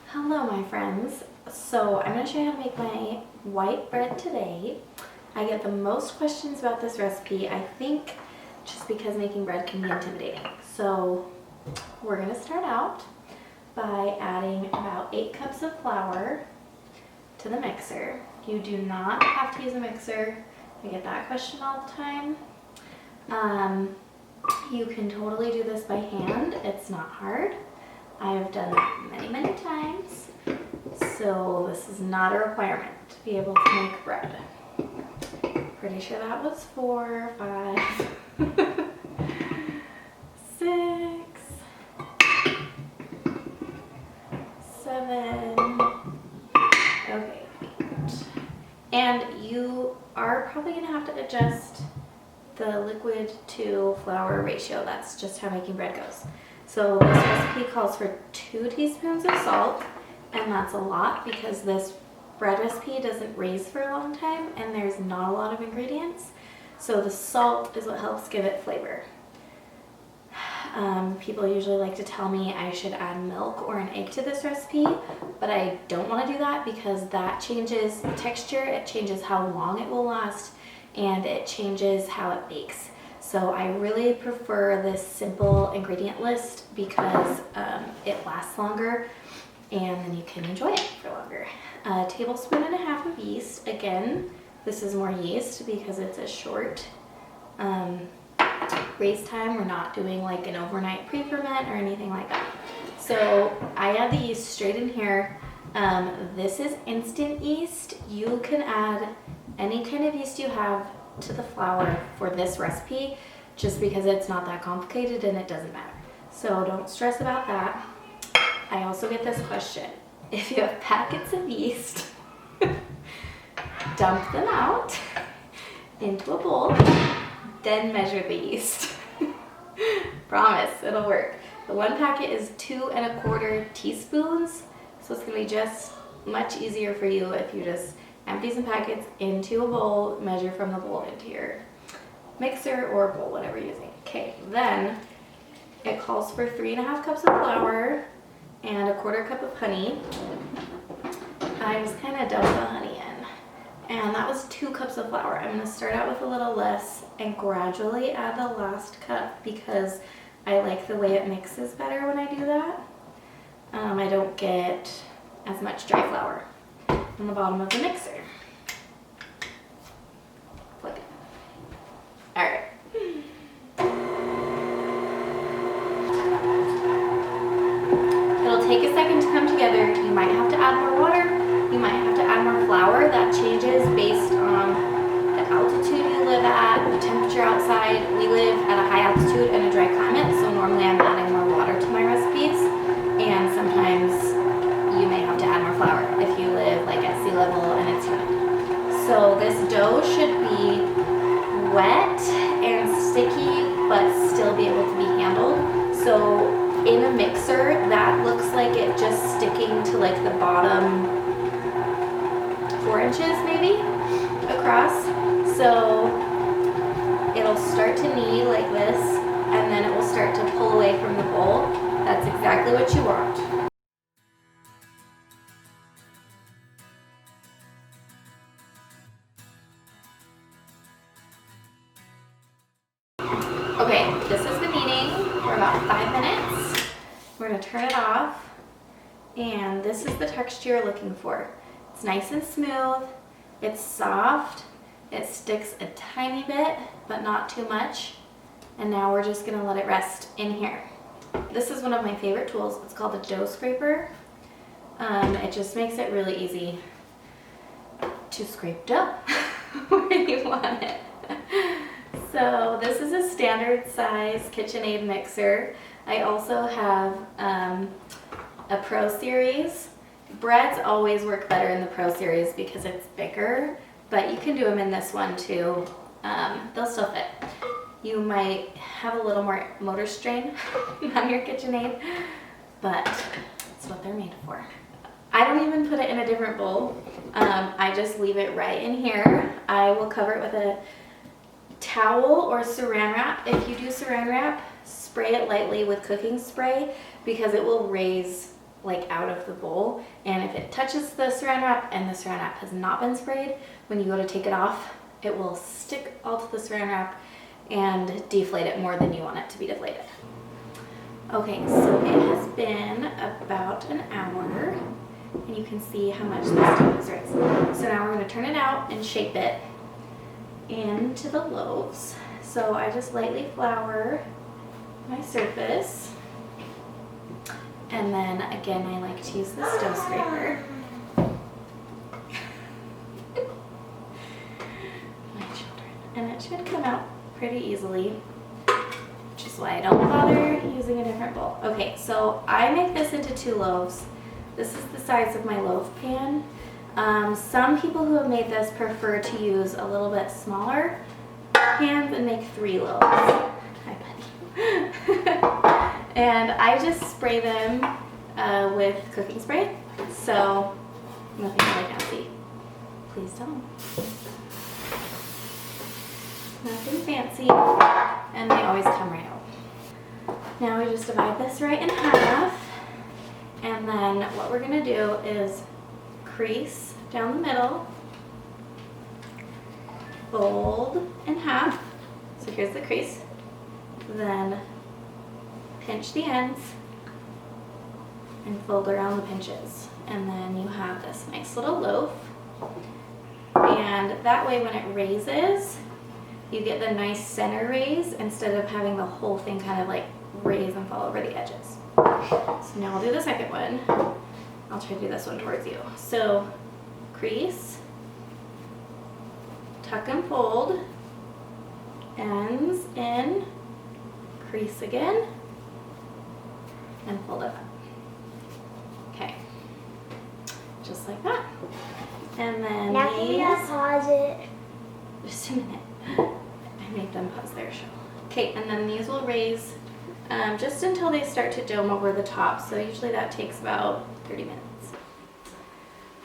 Hello my friends, so I'm going to show you how to make my white bread today. I get the most questions about this recipe, I think just because making bread can be intimidating. So we're going to start out by adding about 8 cups of flour to the mixer. You do not have to use a mixer. I get that question all the time. You can totally do this by hand, it's not hard. I have done that many times, so this is not a requirement to be able to make bread. Pretty sure that was 4, 5, 6, 7, okay, 8. And you are probably going to have to adjust the liquid to flour ratio. That's just how making bread goes. So this recipe calls for 2 teaspoons of salt, and that's a lot because this bread recipe doesn't raise for a long time and there's not a lot of ingredients. So the salt is what helps give it flavor. People usually like to tell me I should add milk or an egg to this recipe, but I don't want to do that because that changes the texture, it changes how long it will last, and it changes how it bakes. So I really prefer this simple ingredient list because it lasts longer and then you can enjoy it for longer. A tablespoon and a half of yeast. Again, this is more yeast because it's a short raise time. We're not doing like an overnight pre-ferment or anything like that. So I add the yeast straight in here. This is instant yeast. You can add any kind of yeast you have to the flour for this recipe just because it's not that complicated and it doesn't matter. So don't stress about that. I also get this question. If you have packets of yeast, dump them out into a bowl, then measure the yeast. Promise, it'll work. The one packet is 2 1/4 teaspoons, so it's gonna be just much easier for you if you just empty some packets into a bowl, measure from the bowl into your mixer or bowl, whatever you're using. Okay, then it calls for 3 1/2 cups of flour and 1/4 cup of honey. I just kind of dumped the honey in, and that was 2 cups of flour. I'm going to start out with a little less and gradually add the last cup because I like the way it mixes better when I do that. I don't get as much dry flour on the bottom of the mixer. Flip it. All right. It'll take a second to come together. You might have to add more water. You might have to add more flour. That changes based on the altitude you live at, the temperature outside. We live at a high altitude and a dry climate, so normally I'm adding more water to my recipes, and sometimes you may have to add more flour if you live like at sea level and it's humid. So this dough should be wet and sticky but still be able to be handled. So in a mixer that looks like it just sticking to like the bottom 4 inches maybe across. So it'll start to knead like this and then it will start to pull away from the bowl. That's exactly what you want. Okay, this has been kneading for about 5 minutes. We're going to turn it off, and this is the texture you're looking for. It's nice and smooth, it's soft, it sticks a tiny bit, but not too much. And now we're just going to let it rest in here. This is one of my favorite tools. It's called a dough scraper. It just makes it really easy to scrape dough where you want it. So this is a standard size KitchenAid mixer. I also have a Pro Series. Breads always work better in the Pro Series because it's bigger, but you can do them in this one too. They'll still fit. you might have a little more motor strain on your KitchenAid, but it's what they're made for. I don't even put it in a different bowl. I just leave it right in here. I will cover it with a towel or saran wrap. If you do saran wrap, spray it lightly with cooking spray because it will raise like out of the bowl. And if it touches the saran wrap and the saran wrap has not been sprayed, when you go to take it off, it will stick all to the saran wrap and deflate it more than you want it to be deflated. Okay, so it has been about an hour and you can see how much this dough is raised. So now we're going to turn it out and shape it into the loaves. So I just lightly flour my surface, and then again I like to use the dough scraper. My children. And it should come out pretty easily, which is why I don't bother using a different bowl. Okay, so I make this into 2 loaves. This is the size of my loaf pan. Some people who have made this prefer to use a little bit smaller pans and make 3 loaves. Hi, buddy. And I just spray them with cooking spray, so nothing really fancy. Please don't. Nothing fancy, and they always come right out. Now we just divide this right in half, and then what we're going to do is crease down the middle, fold in half, so here's the crease, then pinch the ends and fold around the pinches, and then you have this nice little loaf. And that way when it raises, you get the nice center raise instead of having the whole thing kind of like raise and fall over the edges. So now I'll do the second one. I'll try to do this one towards you. So crease, tuck and fold, ends in, crease again, and fold it up. Okay, just like that. And then now can you pause it? Just a minute. I made them pause their show. Okay, and then these will raise just until they start to dome over the top. So usually that takes about 30 minutes.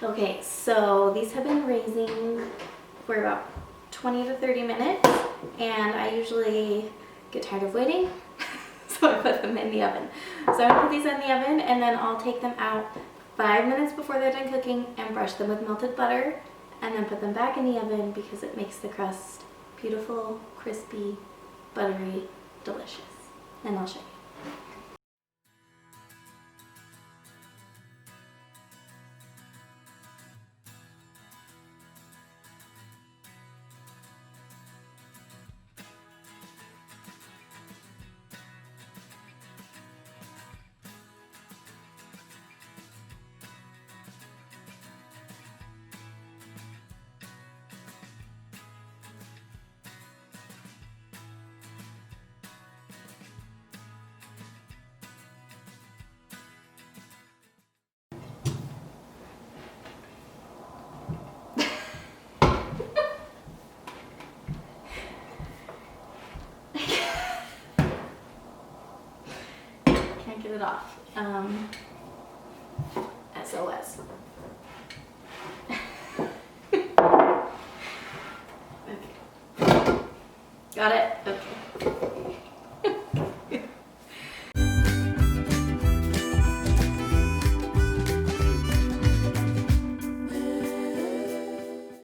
Okay, so these have been raising for about 20 to 30 minutes, and I usually get tired of waiting, so I put them in the oven. So I'm gonna put these in the oven, and then I'll take them out 5 minutes before they're done cooking and brush them with melted butter, and then put them back in the oven because it makes the crust beautiful, crispy, buttery, delicious. And I'll show you. Can't get it off. SOS. Okay. Got it? Okay.